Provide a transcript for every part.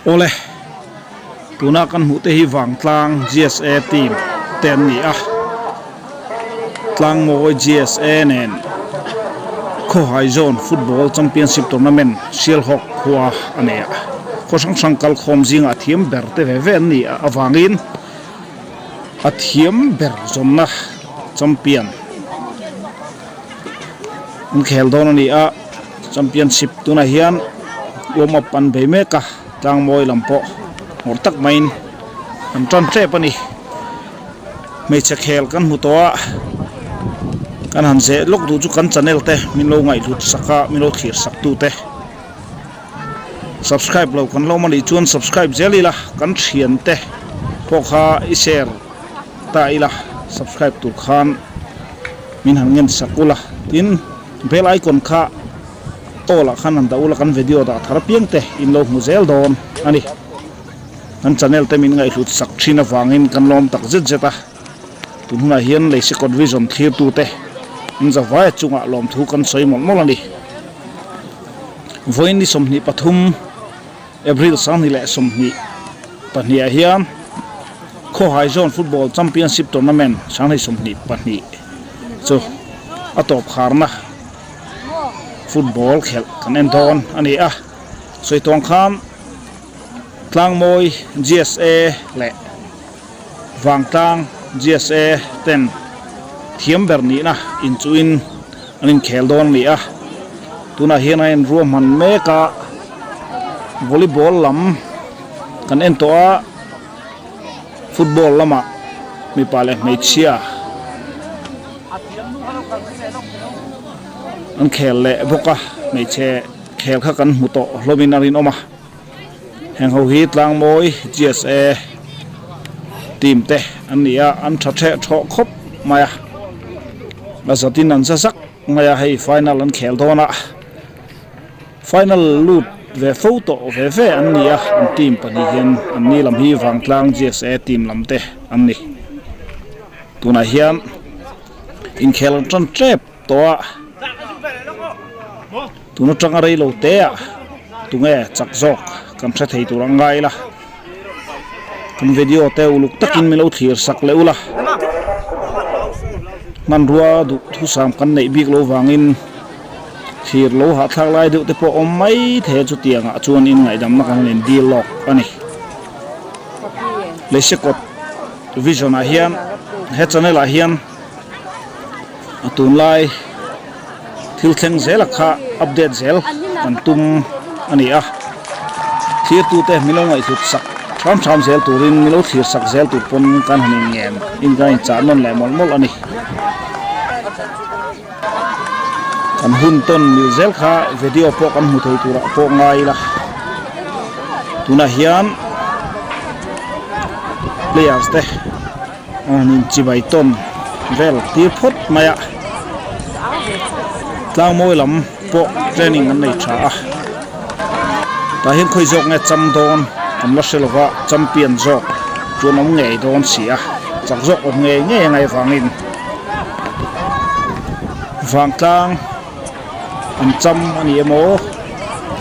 ole tuna kan hmuh te hi wang tlang GSA team ten ni a tlang mawi GSA nen Khawhai Zone Football Championship Tournament Sialhok Khua ania ko sang kal khom zinga thiam ber te ve ni awangin a thiam ber zonna champion khel don ani a championship tuna hian warm up pan be meka tlang moi lampo ngor tak main an tron tre pani me che khel kan hu to kan han se lok du chu kan channel te min lo ngai lut saka min lo thir sak tu te subscribe lo kan lo mali chuan subscribe zeli la kan thian te pokha I share ta ila subscribe tu khan min han ngen sakula tin bell icon kha tola khan an daula kan video da thar piang te in lo mu zel don ani kan channel te min ngai lut sak thina wangin kan lom tak zet zeta tunna hian leise code vision thir tu te in za vai chunga lom thu kan soi mol mol ani voin ni somni pathum April sang ni le somni pahnia hian Khawhai Zone Football Championship Tournament sang ni somni pahni chu atop kharna football khel kan en don ani a soi tong kham tlang moi GSA le wang tlang GSA ten thiam ber ni na in chuin anin khel don ni a tuna hian in room man meka volleyball lam kan en to a football lama mi pale mechia an khel le boka meche khel kha kan muto lominarin oma heng ho hi tlang moi GSA team te ania an thathe tho khop maya basatin an sasak maya hei final an khel dona final lut ve photo ve ania an team pani hian an ni lam hi wang tlang GSA team lamte anni tuna hian in khel an tran trep to tuna tanga rei lo te a tunge chak jok kan thre thei tur angai la kan video te uluk takin mi lo thir sak le ula man ruwa du thu sam kan nei bik lo wangin thir lo ha thak lai du te po om mai the chu tianga chuan in ngai dam na kan len deal lok ani le sekot vision a hian he channel a hian atun lai thil thleng zel kha update zel kan tum ani a thir tu te milo ngai thut sak tham zel turin milo thir sak zel tu pon kan hanin ngem in ga in cha non le mol mol ani kan hun ton mil zel kha video po kan mu thei tura po ngai la tuna hian players te anin chibai ton vel tir phot maya tlang moi lam po training an nei tha a ta hian khoi jok nge cham don am la selwa champion jok chuan om ngei don sia chak jok om nge ngai wangin wang tlang an cham ani emo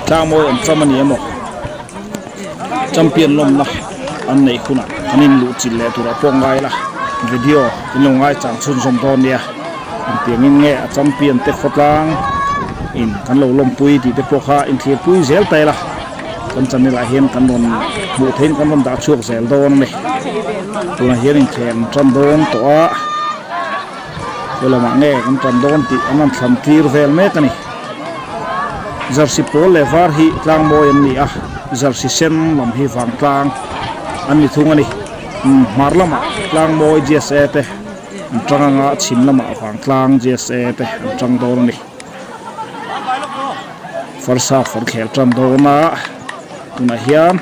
tlang moi an cham ani emo champion lom na an nei khuna anin lu chil le tura po ngai la video in lo ngai chang chun som don nia an tiangin nge a champion te khotlang in kan lo lom pui ti te pokha in thir pui zel taila kan chanela hian kan non mu thein kan non da chuak zel don ne tuna hian in thlen tran don to a wala ma nge kan tran don ti anan thlam tir vel me kani jersey pol le var hi tlang moi an ni a jersey sen lam hi wang tlang an ni thung ani marlama tlang moi GSA te tranga chim lama wang tlang GSA te trang don ni farsa for khel tran dona tuna hian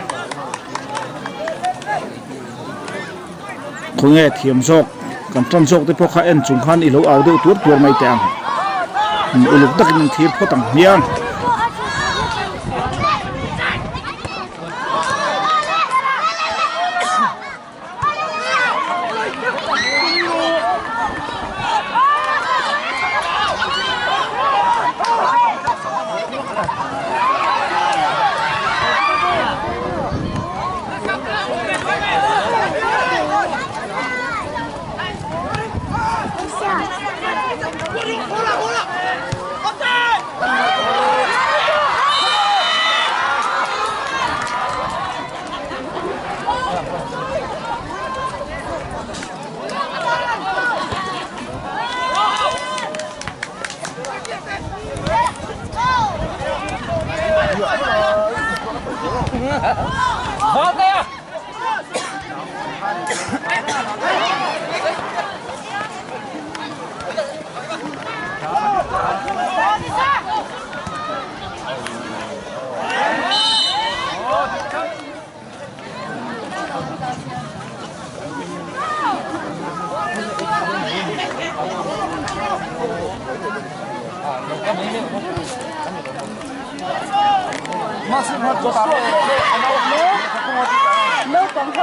khunge thiam jok kan tran jok te pokha en chung khan i lo au de tur tur mai te ang uluk dakin thir photang hian 好的呀。Masih做啥？没广告。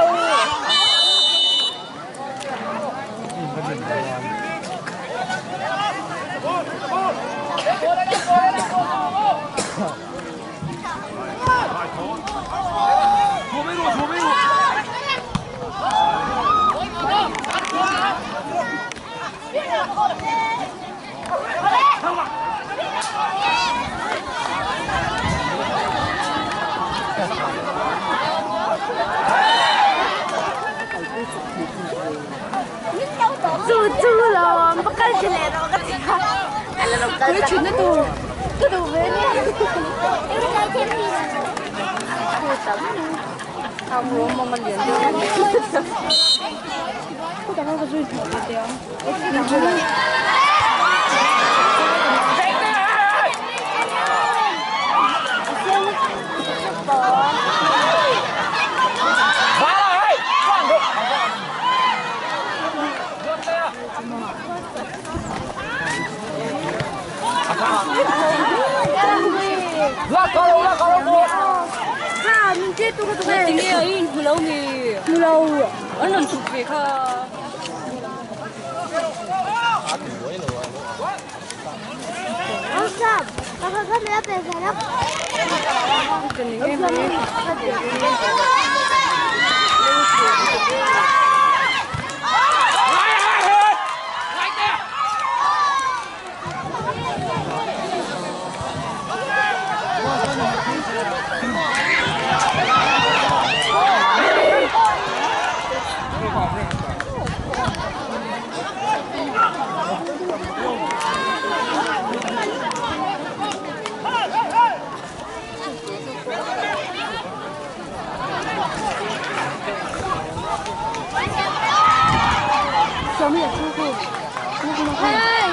Cucu lah, bakal selera kasi. Kalau cina tu, tu beri. Ini macam ni. Kamu mau melihat dia? Aku tak mahu kasih dia. Lah kalau ha, nanti tu tu kan tinggi ain pulau ni. Pulau. Anak tu ke? Asap. Kakak kan dia pesan. Keningan ni. Kami ya cukup. Hai.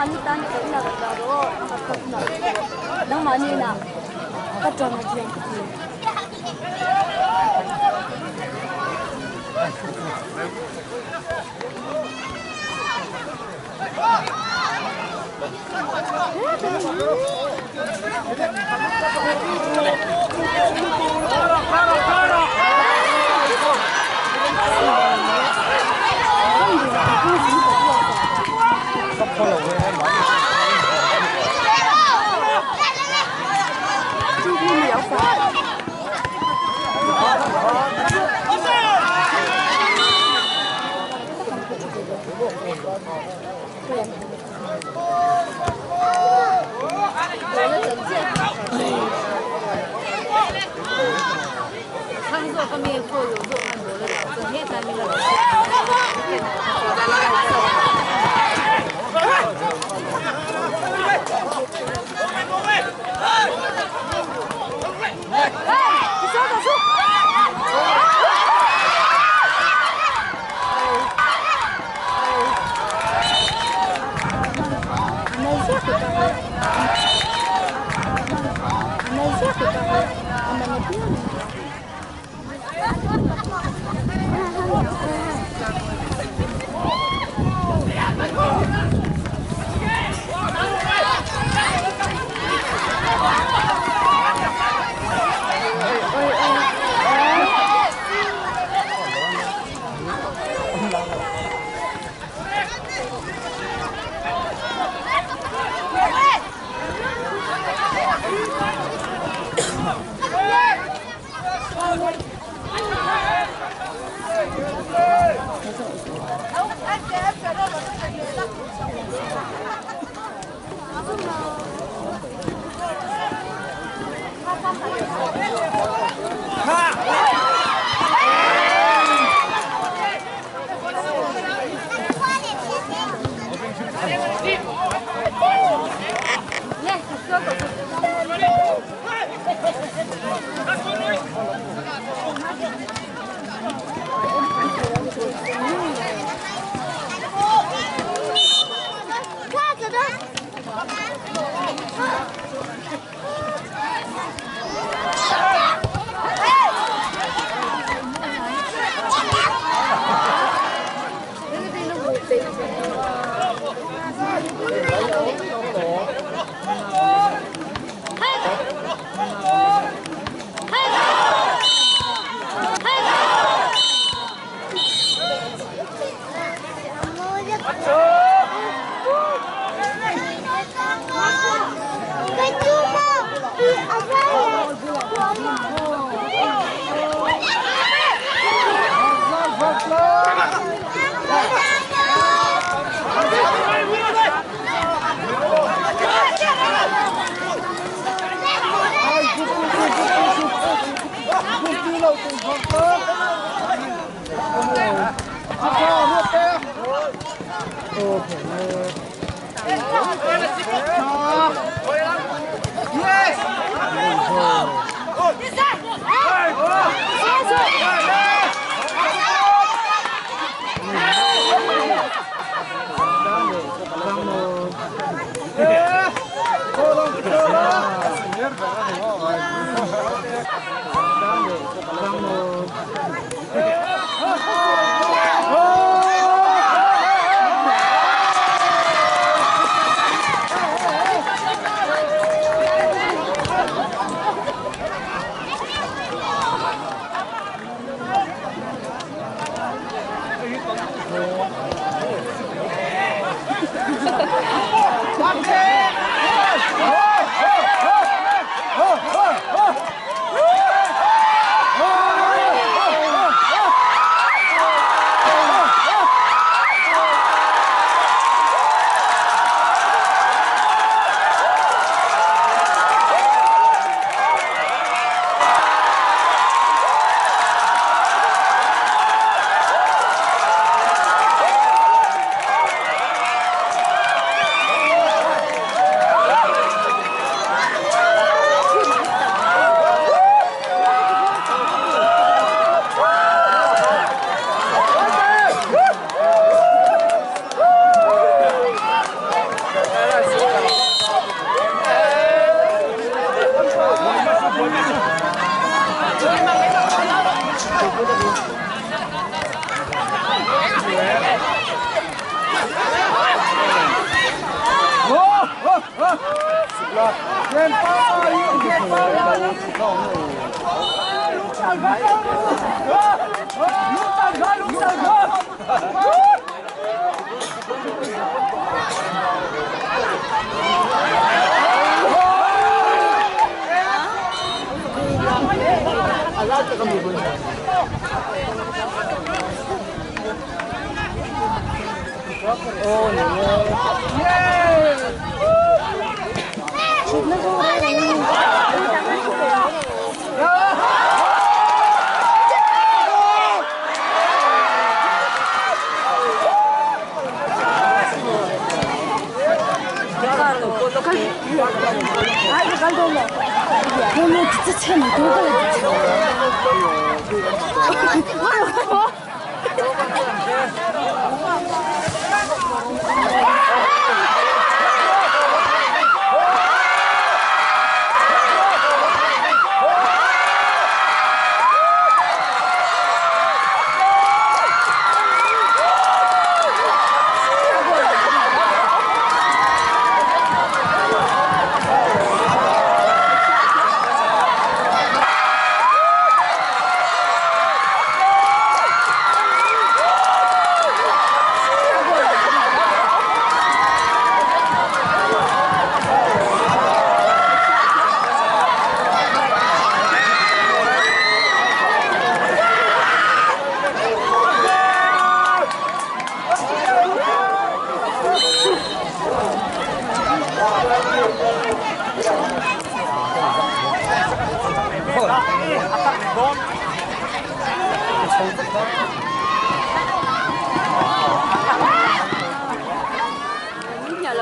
많이 따니까 올라간다고 너무 많이 나 아깝잖아 그냥 상수方面做有做很多的整天在那个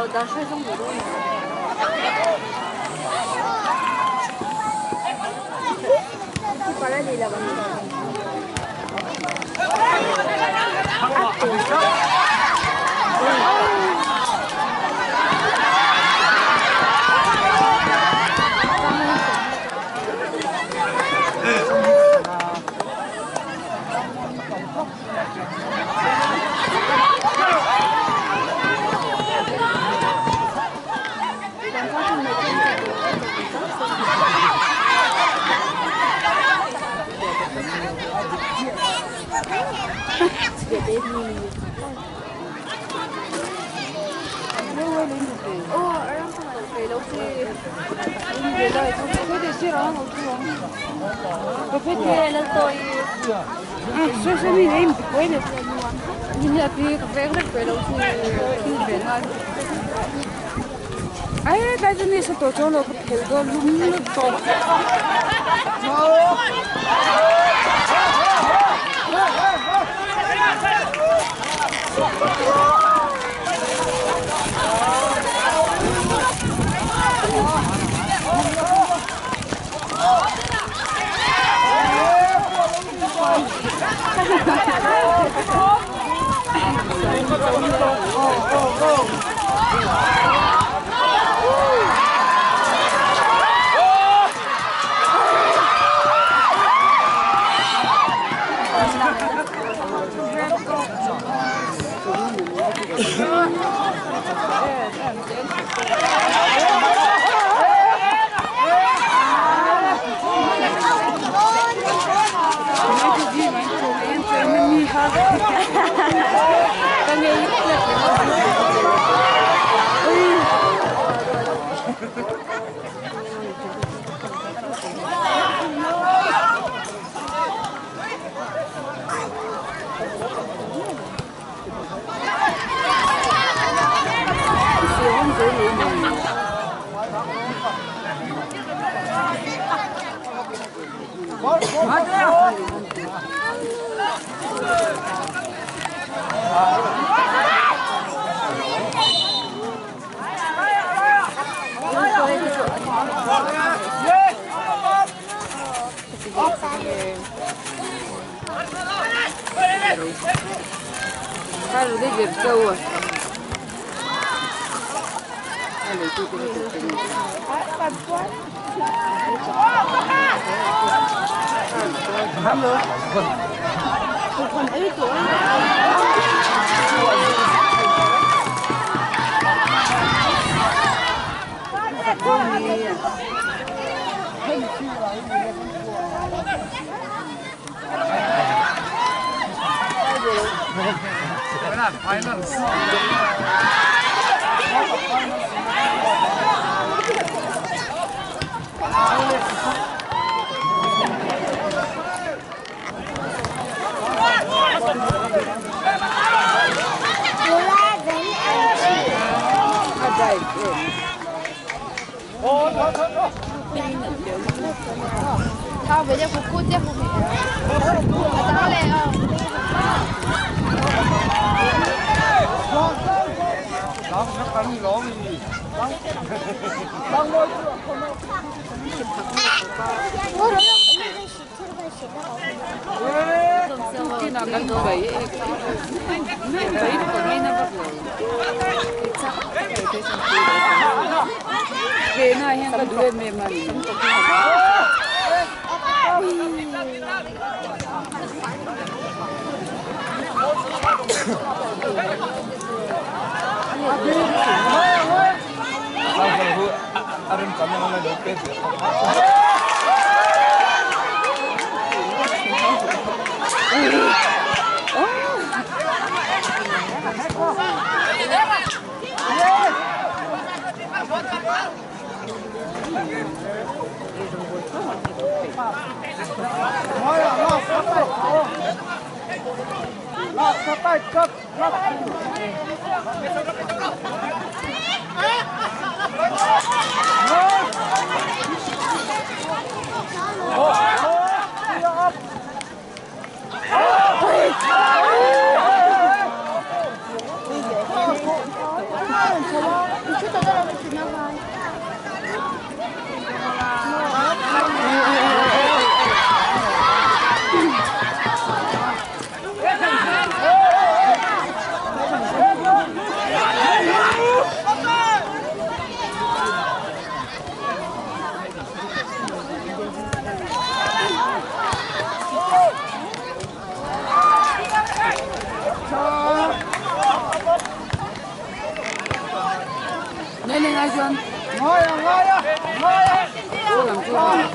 lâu đã chơi xong rồi luôn. Cái này là bằng ai bây giờ này sẽ tổ chức nó cái đồ lúng to Kalau dia jadi jauh. Thôi bây giờ phục cút chứ phục đó lên Come on. Lên ngay Xuân. Ngồi à. Cô làm chưa?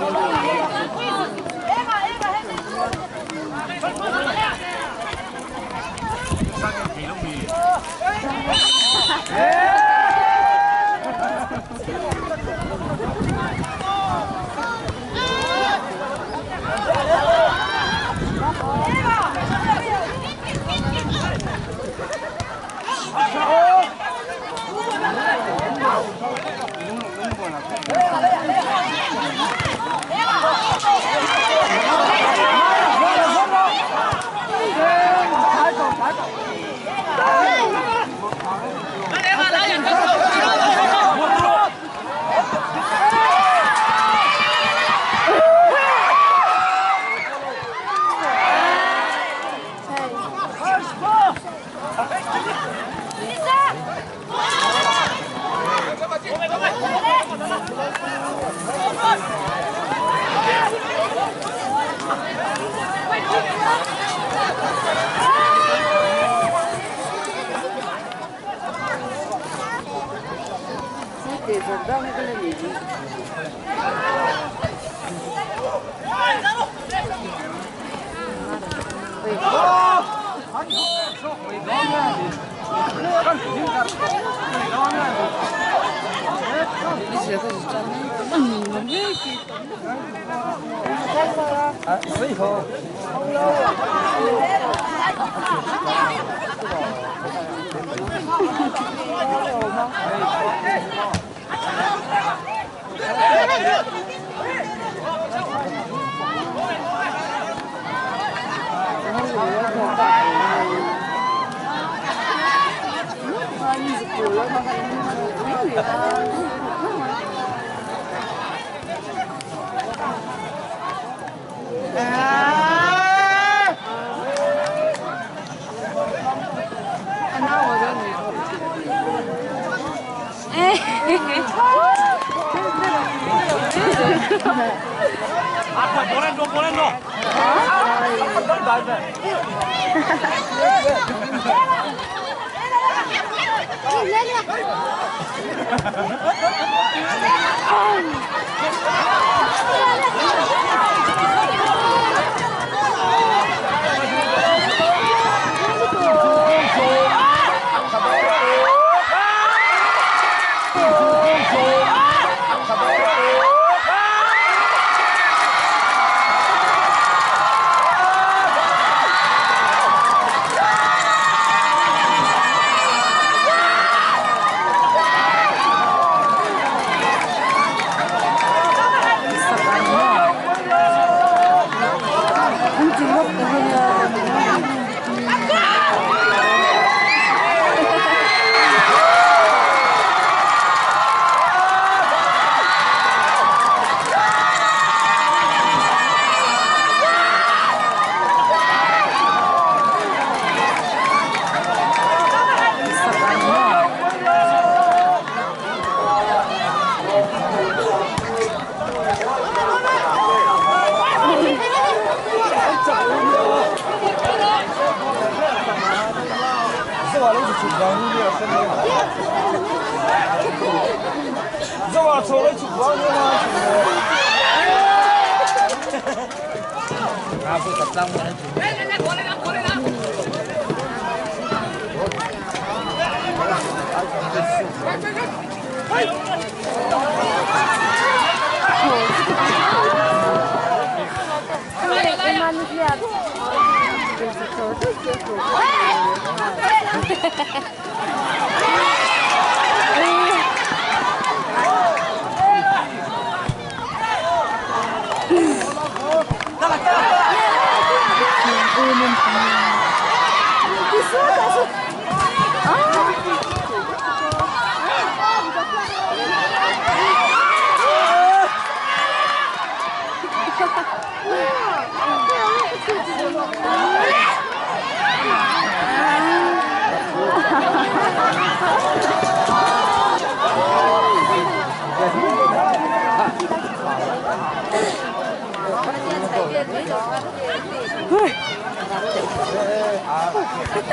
anh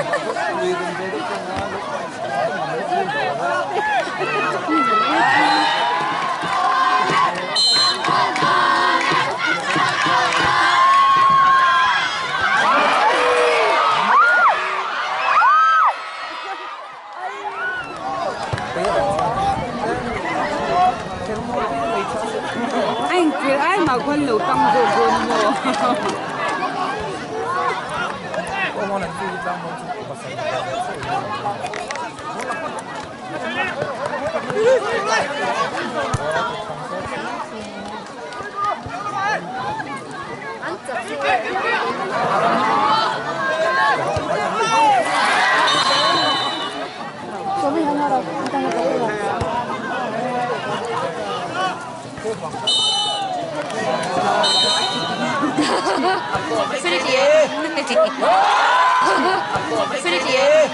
cứ ai mà con lẩu tăng rồi buồn mùa 저기 하나라고 일단 갖고 가. Fritier. Fritier.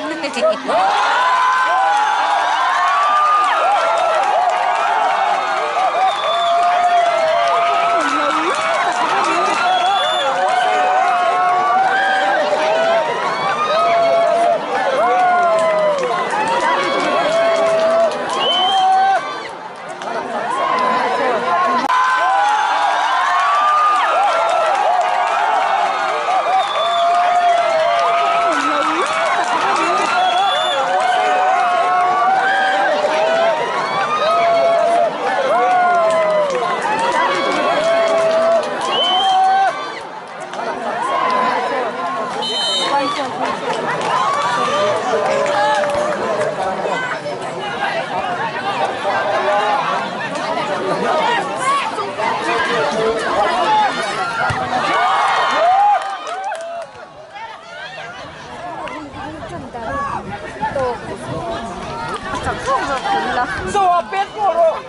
Sao biết rồi?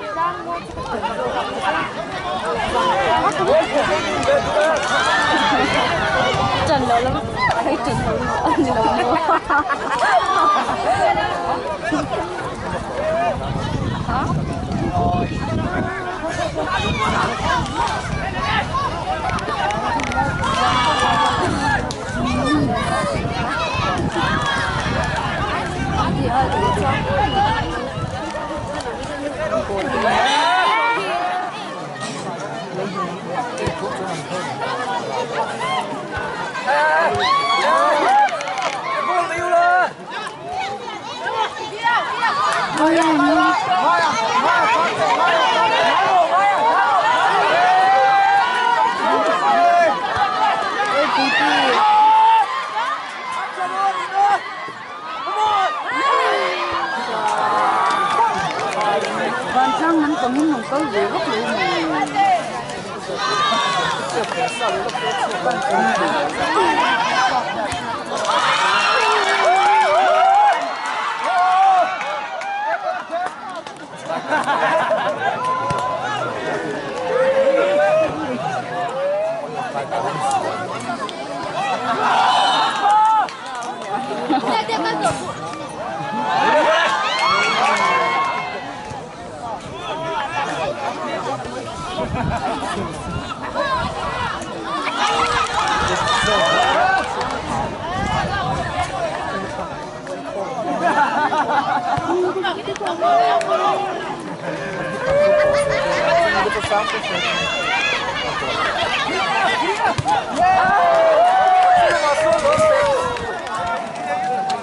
Trần đó lắm. Thấy Trần đó Con trăng hắn còn những câu gì gốc lụi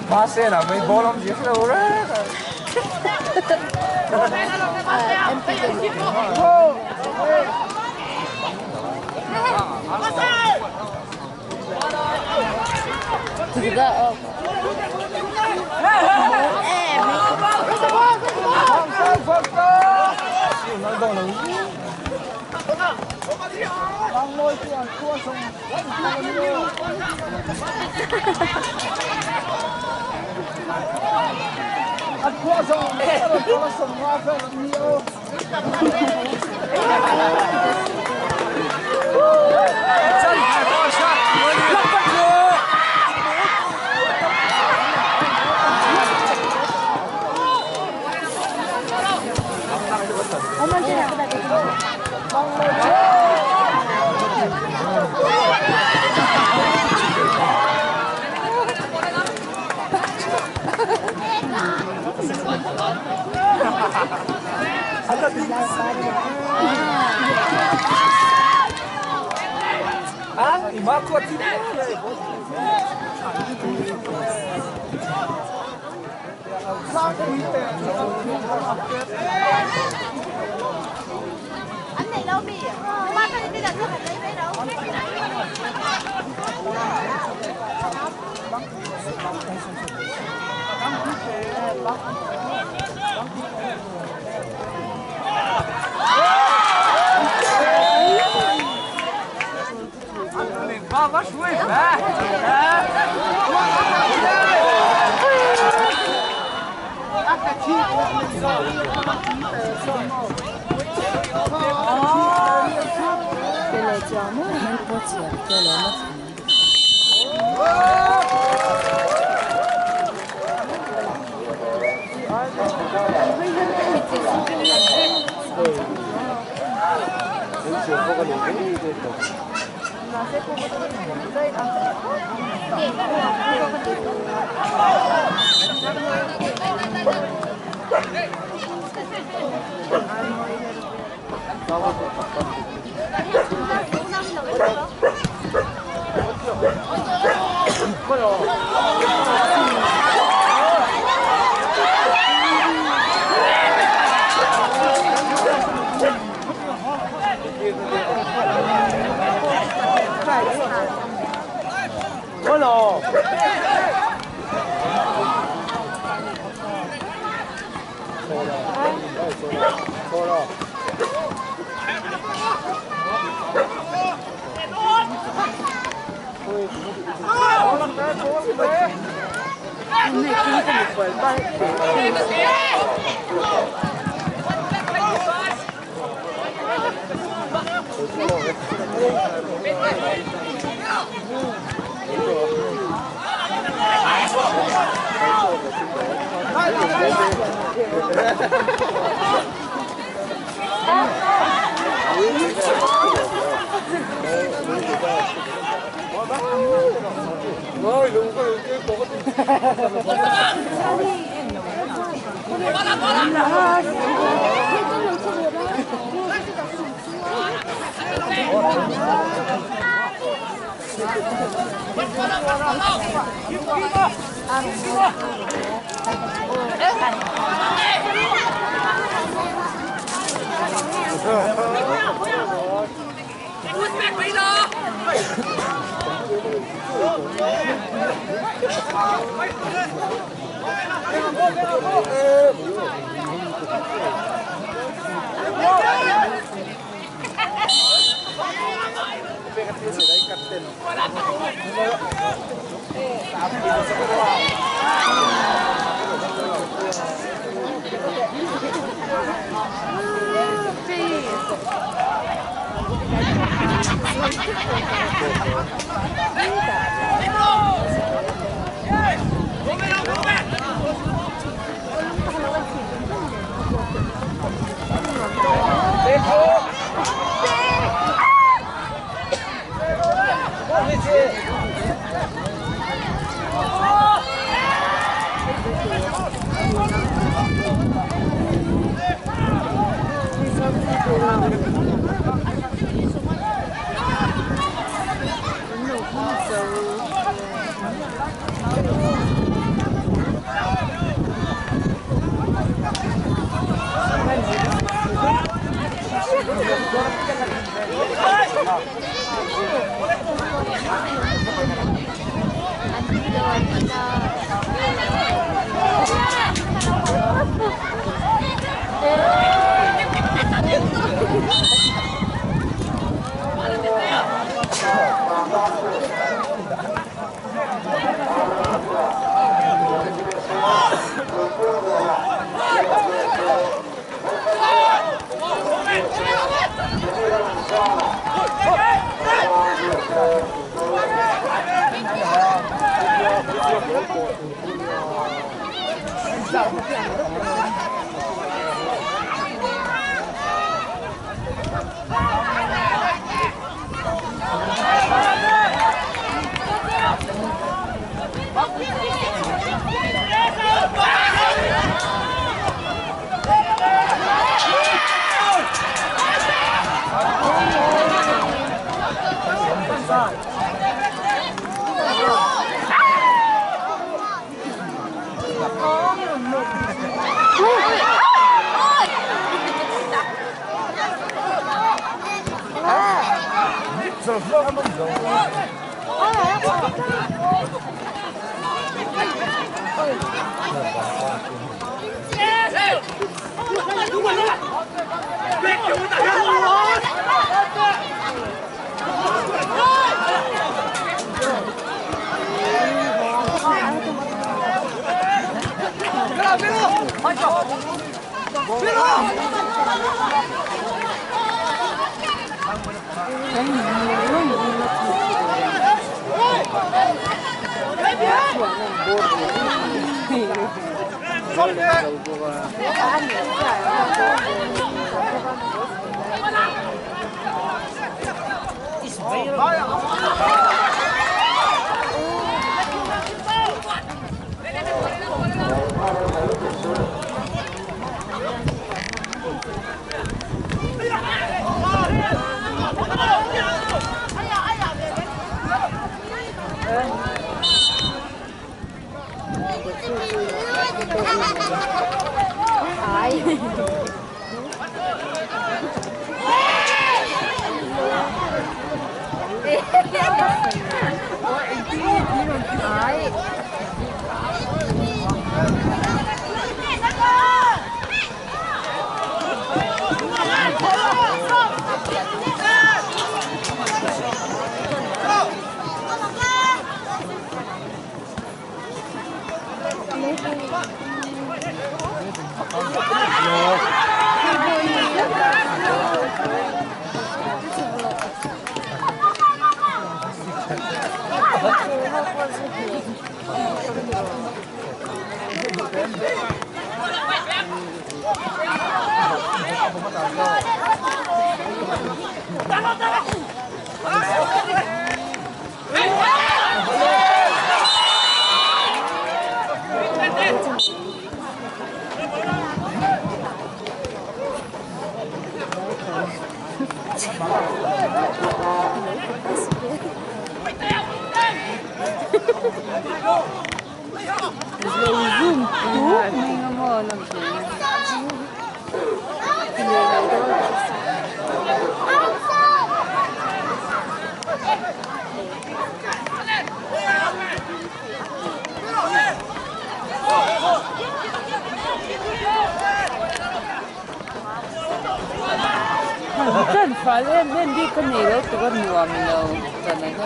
Mas là mấy bố lắm gì đâu đấy. em tin tưởng. Thực ra Ah, di Marco Attinelli. Anh này đâu bị? Ba cái đi đặt cho mình lấy đâu? Was schuld, hä? Bueno. 真烦，练这个内容这个糯米了，真的个。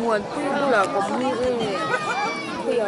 Muộn tuy là có mưa bây giờ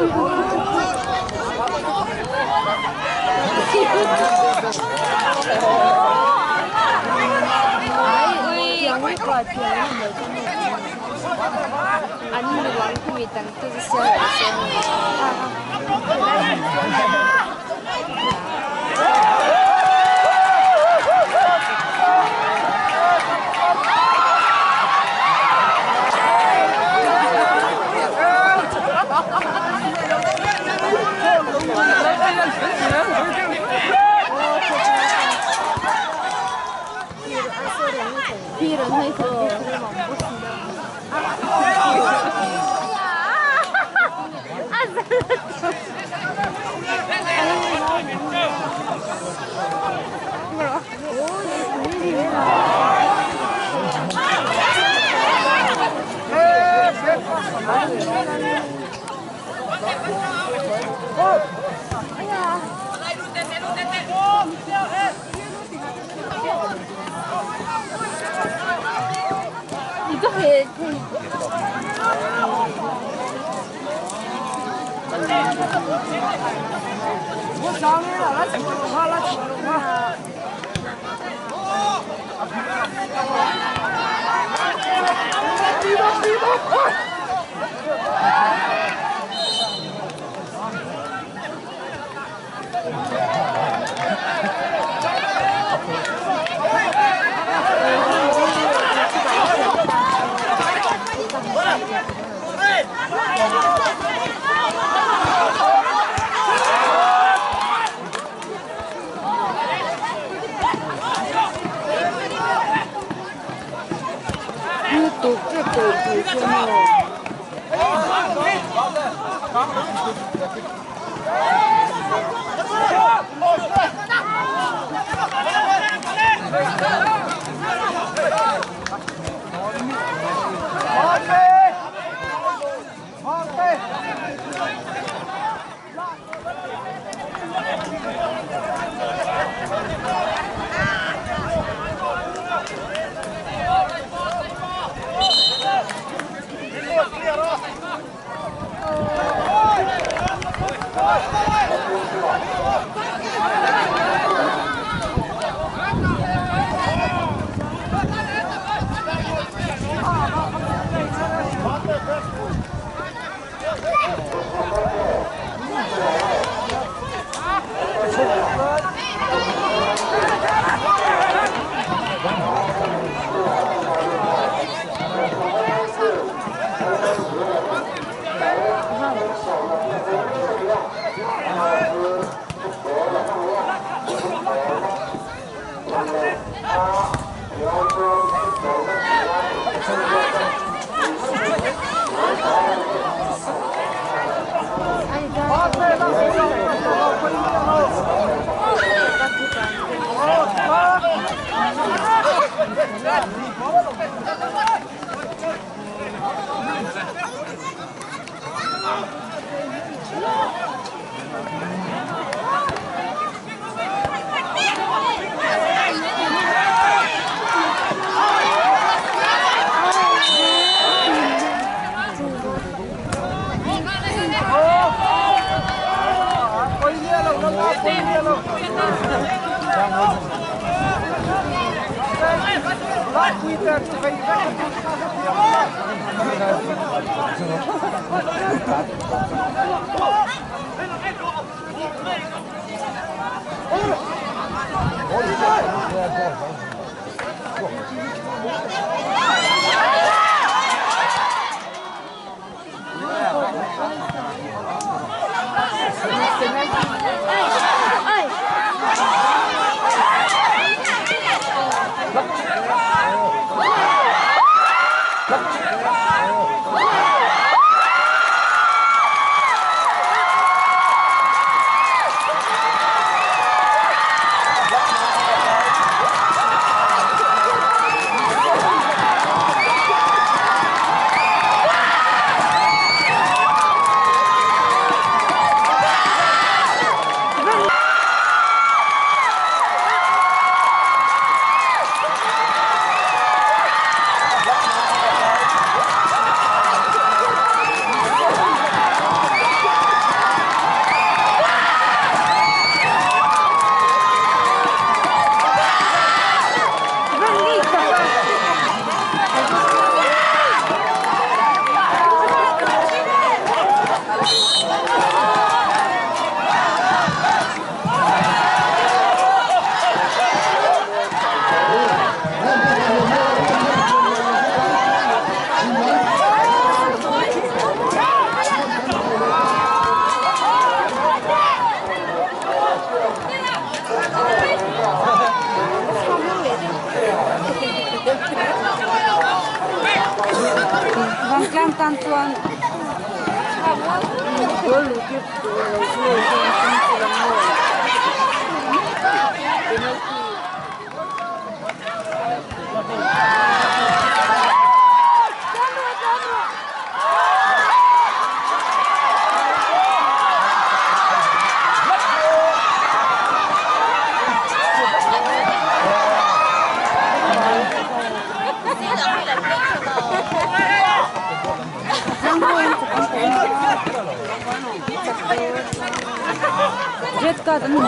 tiếng qua tiếng này cho nên anh đi玩thì tăng từ xe Pir은 해서 이거 해. 또 tang tang tuan gol lu ke lu red card ano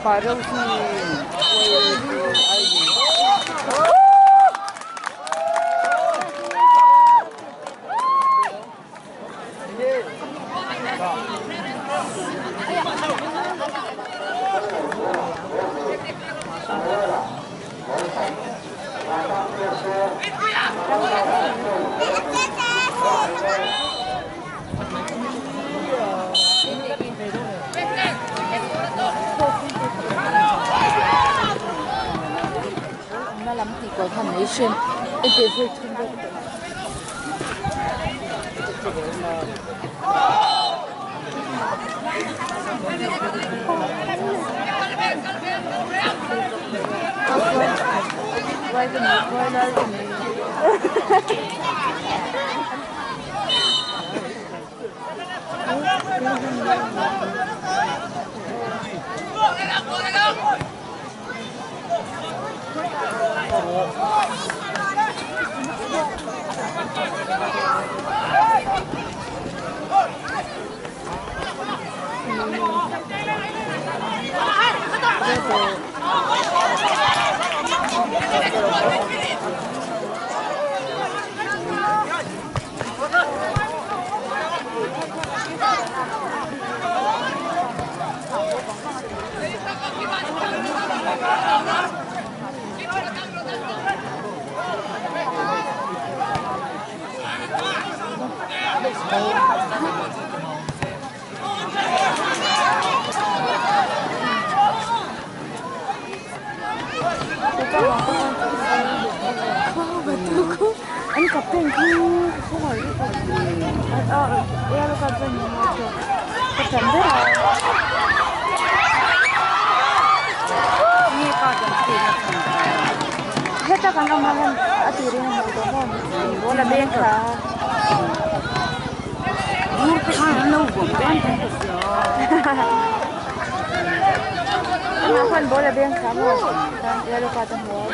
parang contamination in the Anh kapten ku semua itu. Ya lu kapten itu. September. Ini kapten sih. Kita kan kemarin atirin itu kan. Bola bengka. Kan lu bukan Kenapa bola bengka mo? Ya lu kapten mo.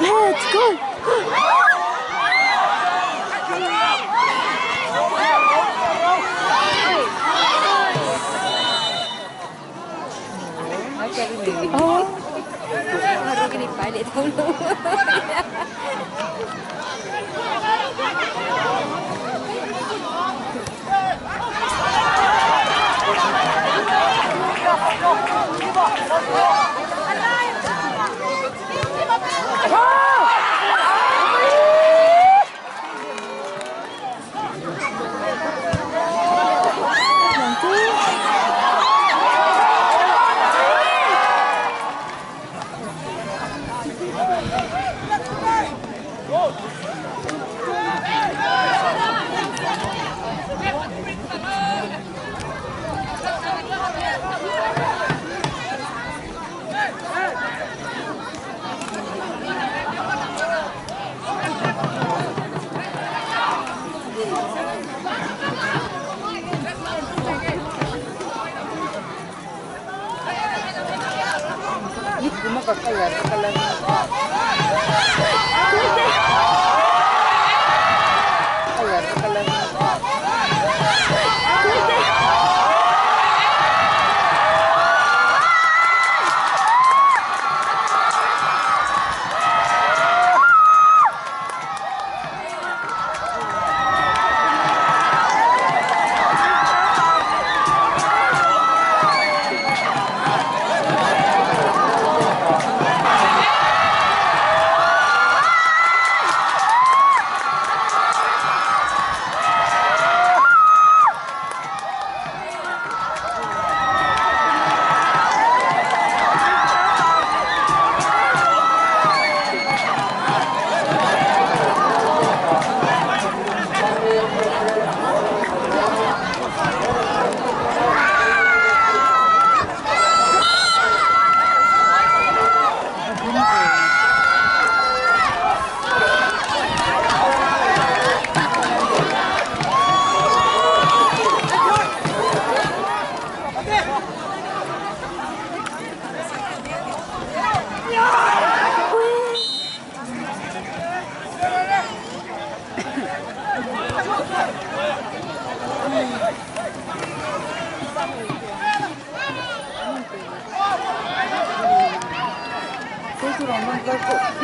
Let's go. Oh, baru gini balik dulu. Cuma kakak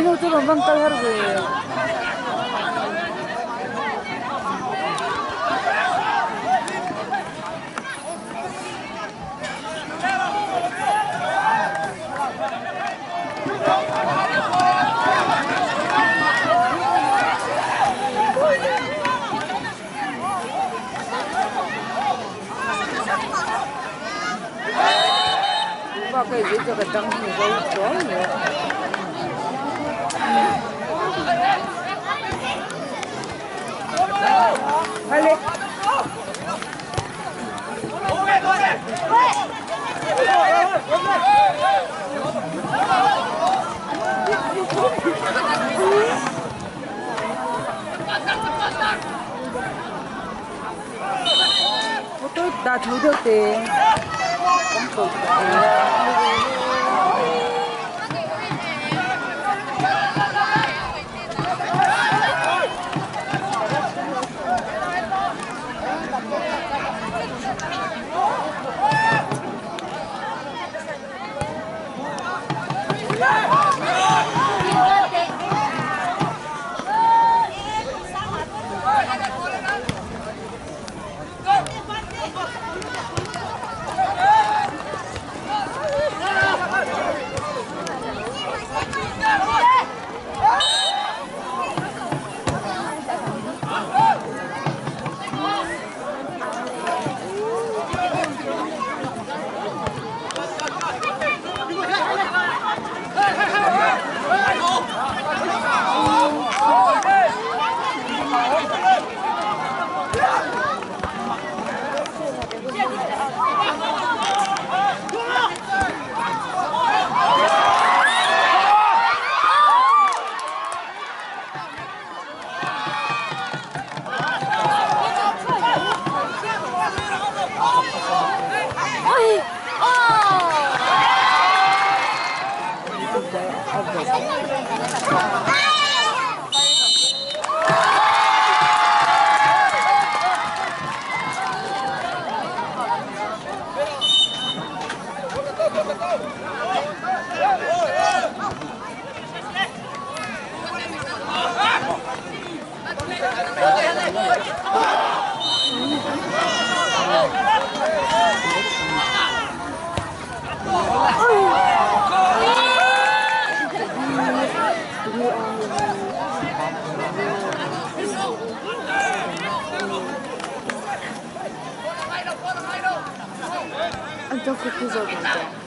Itu rombang keluar gue. Pakai Ôi, bây giờ cái trăng thì đâu có nữa. Allez. Tôi đã thu được tiền. Então, o que fiz agora?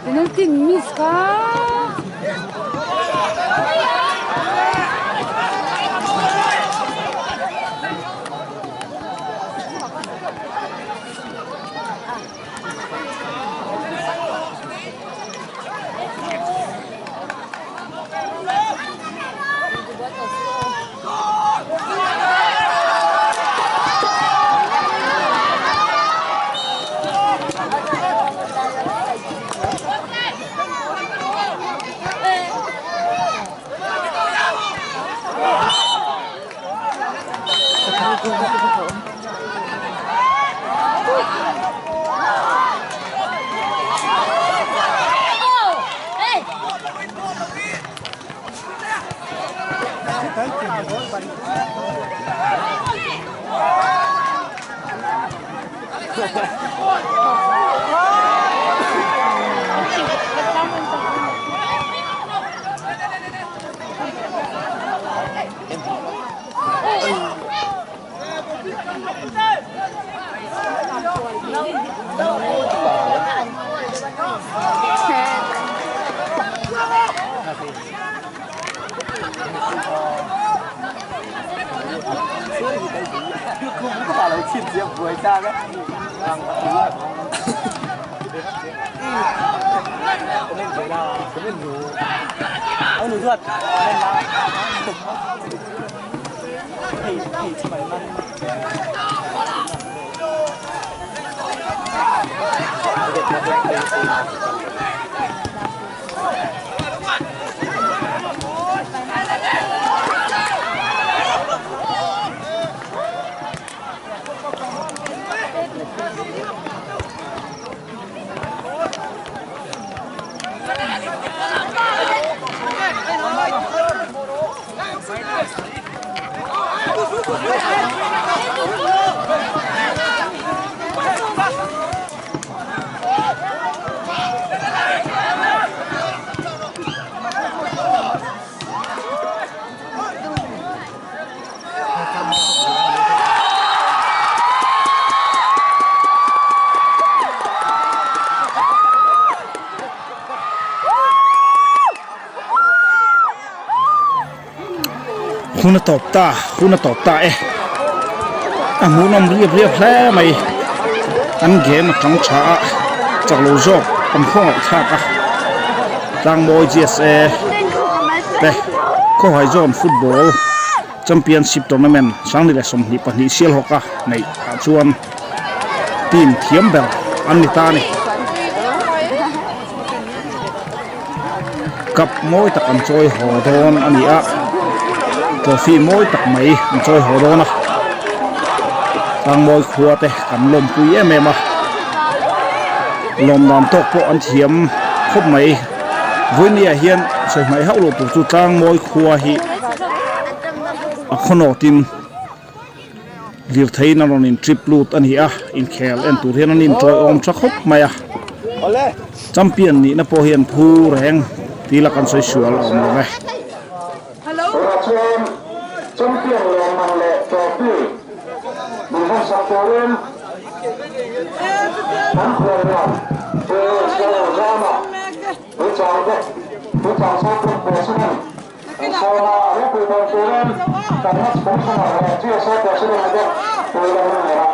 Penalty miss ka. Huna top ta amunam ria phle mai an game thang cha chalo job an khong tha ka tang boy GSA te ko hai zone football championship tournament sang ni le som ni pani sial hoka nei chuan team thiam bel an ni ta ni kap moi tak an choi ho don ani a trophy moi tak mai an choi ho don a tang moi khua te kan lom pui em em a lom nam tok po an thiam khop mai voinia hian sai mai haulo tu chu tang moi khua hi a khono tin lir theina ron in trip lut ani a in khel en tur hian an in troi om tha khop mai a champion ni na po hian phu reng tila kan soi sual om lo ve Hello. champion lo man le trophy mình không sắp tới nắm khơi ra ra mà với chàng sau cùng của sinh sau là lúc từ đầu tới lên cảm giác cũng không phải là chưa sau của sinh này đâu tôi đang làm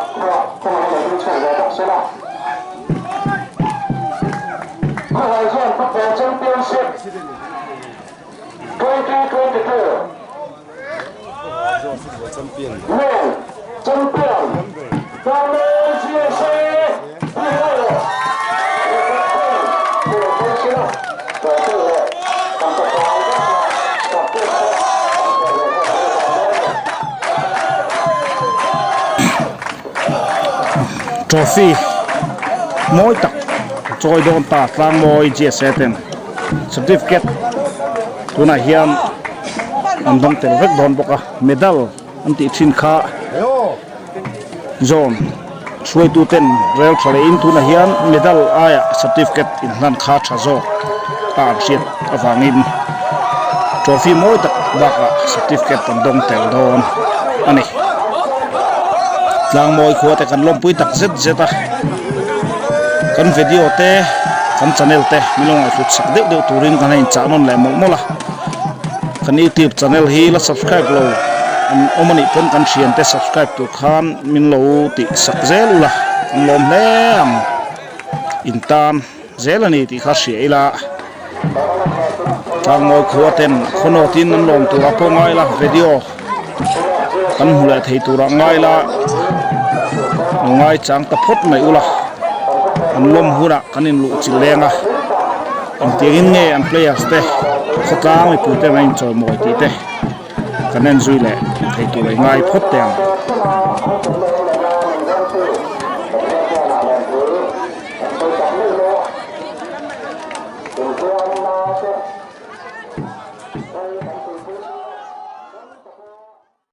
Barcelona. Malaysian Football Championship 2022. Men champion. Malaysia. trophy mỗi tập trôi đồn ta sang mỗi chia sẻ tiền certificate tu na hiam anh dong tel vek don boka medal anh ti thin kha zone suai tu ten rel thale in tu na hiam medal aya certificate in nan kha tha zo ta shit awangin trophy mỗi tập baka certificate anh dong tel don ani lang moi khuwa te kan lom pui tak zet zeta kan video te kan channel te milong ai fut sak deu turin kan in chanon le mol mola kan YouTube channel hi la subscribe lo an omani pon kan sian te subscribe tu khan min lo ti sak zel la kan lom lem intan zelani ti kha sia ila lang moi khuwa ten khono tin an lom tu apo ngai la video kan hula thei tu ra ngai la ngai chang ta phot mai ula an lom hura kanin lu chilenga an tiangin nge an players te khotlang mai pute mai choi moi ti te kanen zui le thei tu ngai phot te